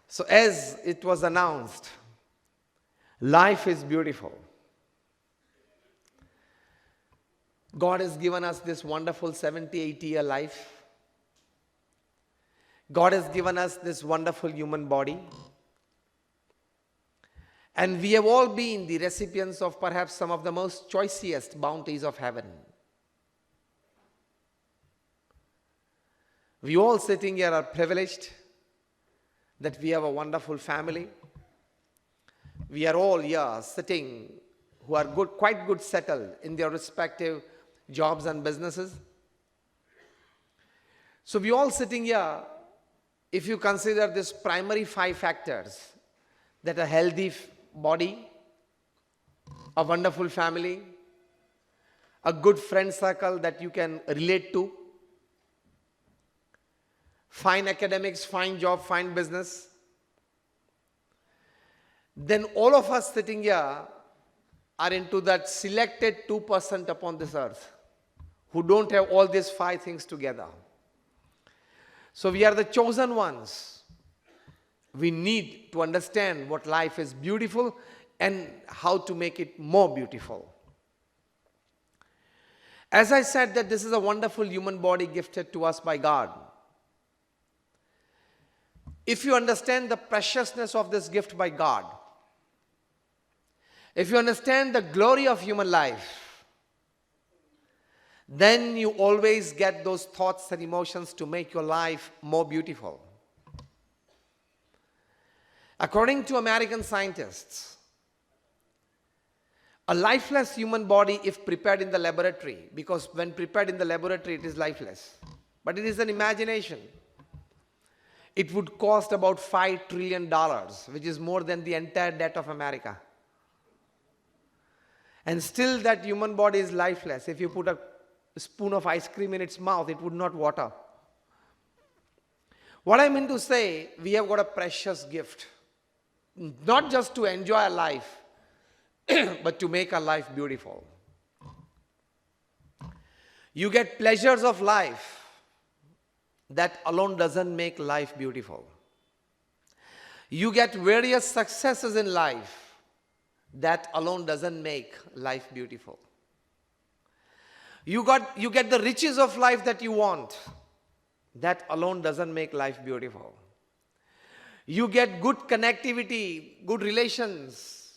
So as it was announced, life is beautiful. God has given us this wonderful 70, 80-year life. God has given us this wonderful human body. And we have all been the recipients of perhaps some of the most choicest bounties of heaven. We all sitting here are privileged that we have a wonderful family. We are all here sitting who are good, quite good settled in their respective jobs and businesses. So we all sitting here, if you consider these primary 5 factors, that a healthy body, a wonderful family, a good friend circle that you can relate to, fine academics, fine job, fine business, then all of us sitting here are into that selected 2% upon this earth who don't have all these 5 things together. So we are the chosen ones. We need to understand what life is beautiful and how to make it more beautiful. As I said that this is a wonderful human body gifted to us by God. If you understand the preciousness of this gift by God, if you understand the glory of human life, then you always get those thoughts and emotions to make your life more beautiful. According to American scientists, a lifeless human body, if prepared in the laboratory, because when prepared in the laboratory it is lifeless, but it is an imagination, it would cost about $5 trillion, which is more than the entire debt of America. And still that human body is lifeless. If you put a spoon of ice cream in its mouth, it would not water. What I mean to say, we have got a precious gift. Not just to enjoy our life, but to make our life beautiful. You get pleasures of life. That alone doesn't make life beautiful. You get various successes in life. That alone doesn't make life beautiful. You get the riches of life that you want. That alone doesn't make life beautiful. You get good connectivity, good relations,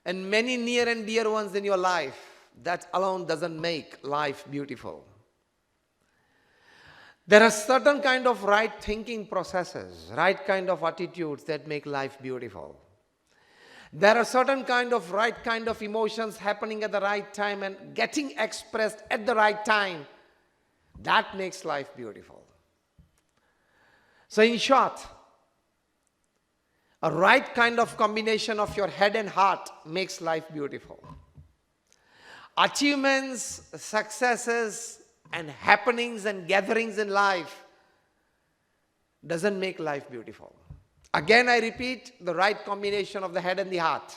and many near and dear ones in your life. That alone doesn't make life beautiful. There are certain kind of right thinking processes, right kind of attitudes that make life beautiful. There are certain kind of right kind of emotions happening at the right time and getting expressed at the right time. That makes life beautiful. So in short, a right kind of combination of your head and heart makes life beautiful. Achievements, successes, and happenings and gatherings in life doesn't make life beautiful. Again, I repeat, the right combination of the head and the heart.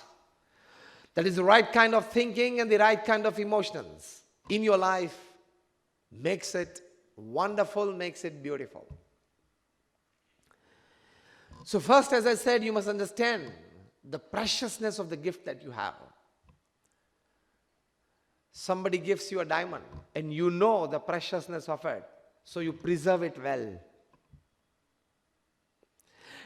That is the right kind of thinking and the right kind of emotions in your life makes it wonderful, makes it beautiful. So first, as I said, you must understand the preciousness of the gift that you have. Somebody gives you a diamond and you know the preciousness of it, so you preserve it well.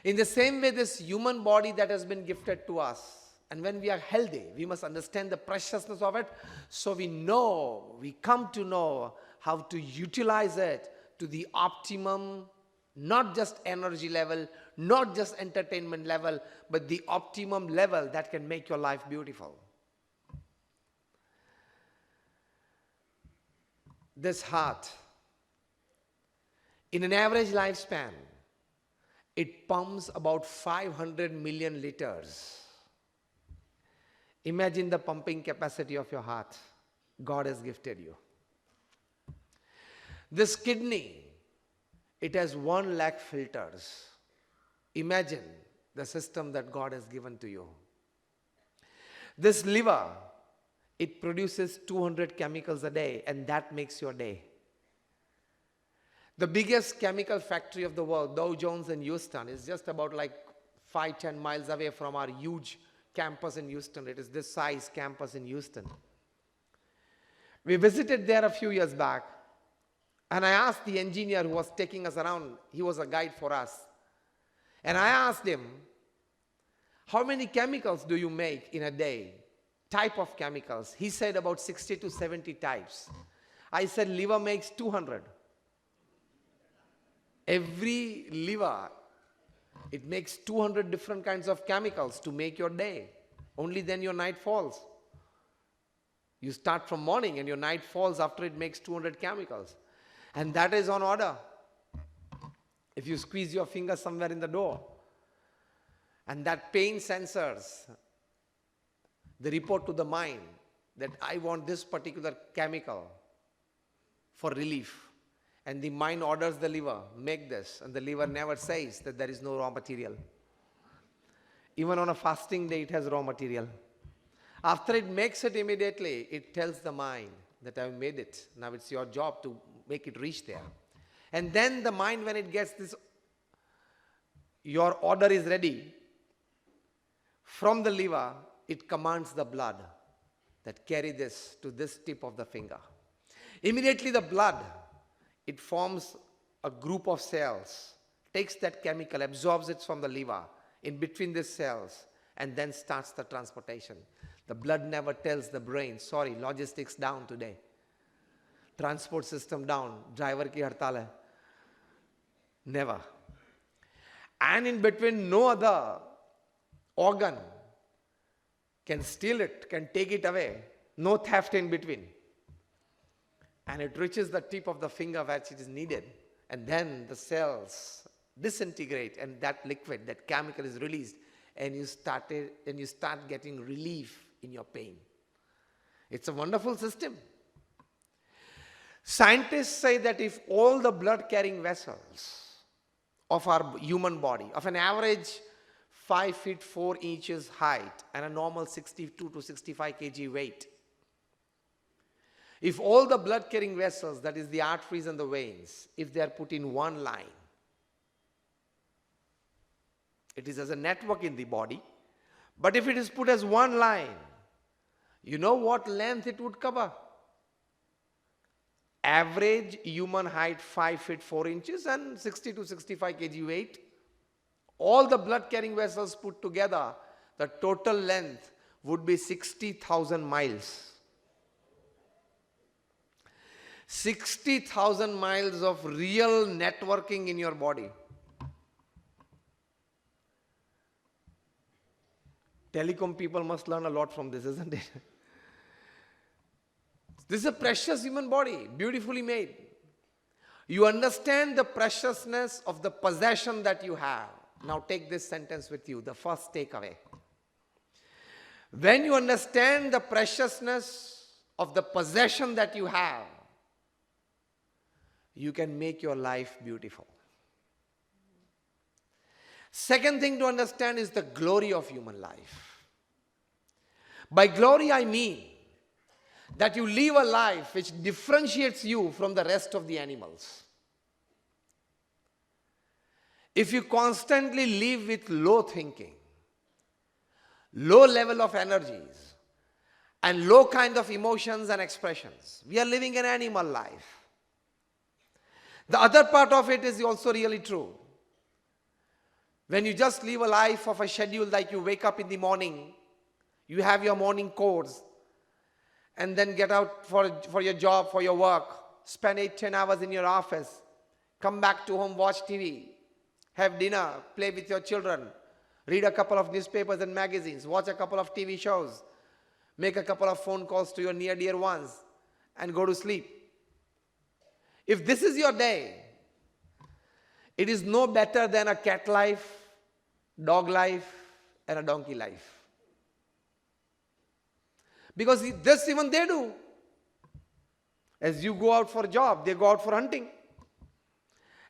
In the same way, this human body that has been gifted to us, and when we are healthy, we must understand the preciousness of it, so we come to know how to utilize it to the optimum, not just energy level, not just entertainment level, but the optimum level that can make your life beautiful. This heart, in an average lifespan, it pumps about 500 million liters. Imagine the pumping capacity of your heart God has gifted you. This kidney, it has 1 lakh filters. Imagine the system that God has given to you. This liver, it produces 200 chemicals a day, and that makes your day. The biggest chemical factory of the world, Dow Jones in Houston, is just about like 5-10 miles away from our huge campus in Houston. It is this size campus in Houston. We visited there a few years back, and I asked the engineer who was taking us around, he was a guide for us, and I asked him, how many chemicals do you make in a day? Type of chemicals. He said about 60 to 70 types. I said liver makes 200. Every liver, it makes 200 different kinds of chemicals to make your day. Only then your night falls. You start from morning and your night falls after it makes 200 chemicals. And that is on order. If you squeeze your finger somewhere in the door, and that pain sensors the report to the mind that I want this particular chemical for relief. And the mind orders the liver, make this, and the liver never says that there is no raw material. Even on a fasting day, it has raw material. After it makes it immediately, it tells the mind that I've made it. Now it's your job to make it reach there. And then the mind, when it gets this, your order is ready, from the liver, it commands the blood that carry this to this tip of the finger. Immediately the blood, it forms a group of cells, takes that chemical, absorbs it from the liver, in between these cells, and then starts the transportation. The blood never tells the brain, sorry, logistics down today. Transport system down, driver ki hartal hai. Never. And in between, no other organ can steal it, can take it away. No theft in between. And it reaches the tip of the finger where it is needed. And then the cells disintegrate and that liquid, that chemical is released, and you start getting relief in your pain. It's a wonderful system. Scientists say that if all the blood-carrying vessels of our human body, of an average 5 feet 4 inches height and a normal 62 to 65 kg weight, if all the blood-carrying vessels, that is the arteries and the veins, if they are put in one line, it is as a network in the body, but if it is put as one line, you know what length it would cover? Average human height 5 feet 4 inches and 60 to 65 kg weight. All the blood-carrying vessels put together, the total length would be 60,000 miles. 60,000 miles of real networking in your body. Telecom people must learn a lot from this, isn't it? This is a precious human body, beautifully made. You understand the preciousness of the possession that you have. Now take this sentence with you, the first takeaway. When you understand the preciousness of the possession that you have, you can make your life beautiful. Second thing to understand is the glory of human life. By glory I mean that you live a life which differentiates you from the rest of the animals. If you constantly live with low thinking, low level of energies, and low kind of emotions and expressions, we are living an animal life. The other part of it is also really true. When you just live a life of a schedule, like you wake up in the morning, you have your morning course, and then get out for your job, for your work, spend 8-10 hours in your office, come back to home, watch TV, have dinner, play with your children, read a couple of newspapers and magazines, watch a couple of TV shows, make a couple of phone calls to your near dear ones, and go to sleep. If this is your day, it is no better than a cat life, dog life, and a donkey life. Because this even they do. As you go out for a job, they go out for hunting.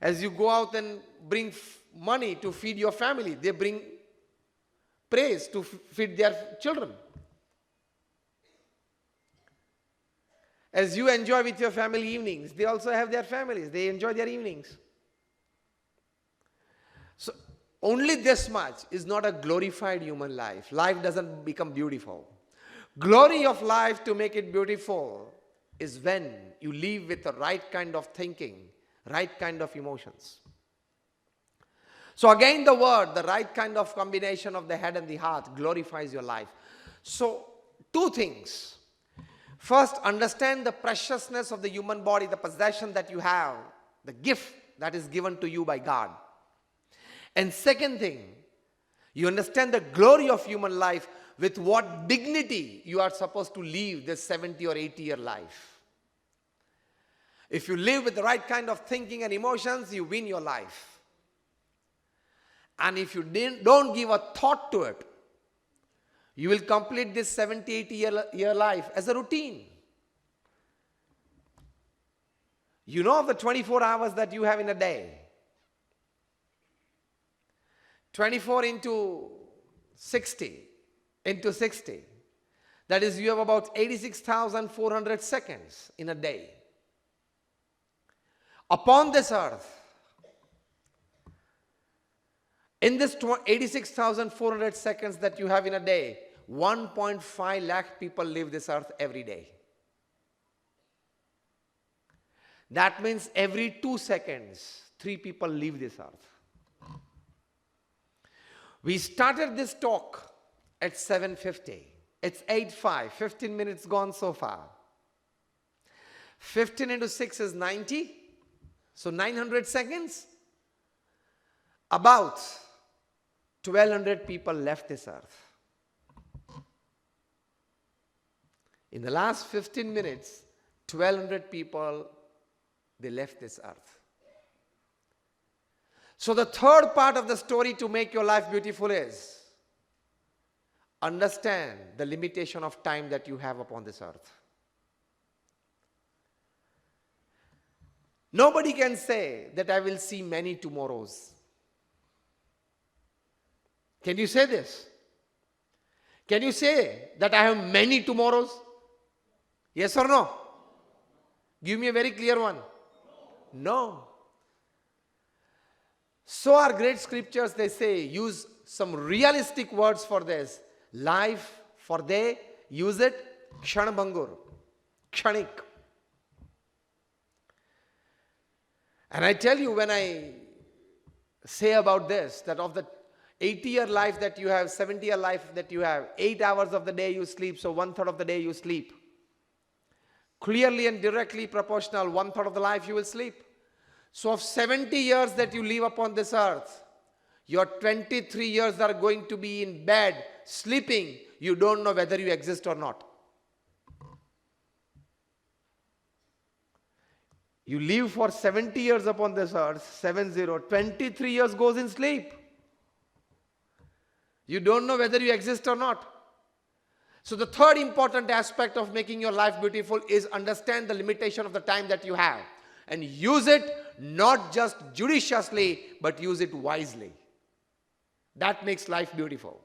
As you go out and bring money to feed your family, they bring praise to feed their children. As you enjoy with your family evenings, they also have their families. They enjoy their evenings. So only this much is not a glorified human life. Life doesn't become beautiful. Glory of life, to make it beautiful, is when you live with the right kind of thinking, right kind of emotions. So again the word, the right kind of combination of the head and the heart glorifies your life. So two things. First, understand the preciousness of the human body, the possession that you have, the gift that is given to you by God. And second thing, you understand the glory of human life, with what dignity you are supposed to live this 70 or 80-year life. If you live with the right kind of thinking and emotions, you win your life. And if you don't give a thought to it, you will complete this 70, 80-year life as a routine. You know of the 24 hours that you have in a day. 24 into 60. That is, you have about 86,400 seconds in a day. Upon this earth, in this 86,400 seconds that you have in a day, 1.5 lakh people leave this earth every day. That means every 2 seconds, 3 people leave this earth. We started this talk at 7:50. It's 8:05. 15 minutes gone so far. 15 into 6 is 90. So 900 seconds. About 1,200 people left this earth. In the last 15 minutes, 1,200 people, they left this earth. So the third part of the story to make your life beautiful is understand the limitation of time that you have upon this earth. Nobody can say that I will see many tomorrows. Can you say this? Can you say that I have many tomorrows? Yes or no? Give me a very clear one. No. So our great scriptures, they say, use some realistic words for this. Life, for they use it, kshanabhangur, kshanik. And I tell you, when I say about this, that of the 80-year life that you have, 70-year life that you have, 8 hours of the day you sleep, so 1/3 of the day you sleep. Clearly and directly proportional, 1/3 of the life you will sleep. So of 70 years that you live upon this earth, your 23 years are going to be in bed, sleeping. You don't know whether you exist or not. You live for 70 years upon this earth, 70, 23 years goes in sleep. You don't know whether you exist or not. So the third important aspect of making your life beautiful is understand the limitation of the time that you have. And use it not just judiciously, but use it wisely. That makes life beautiful.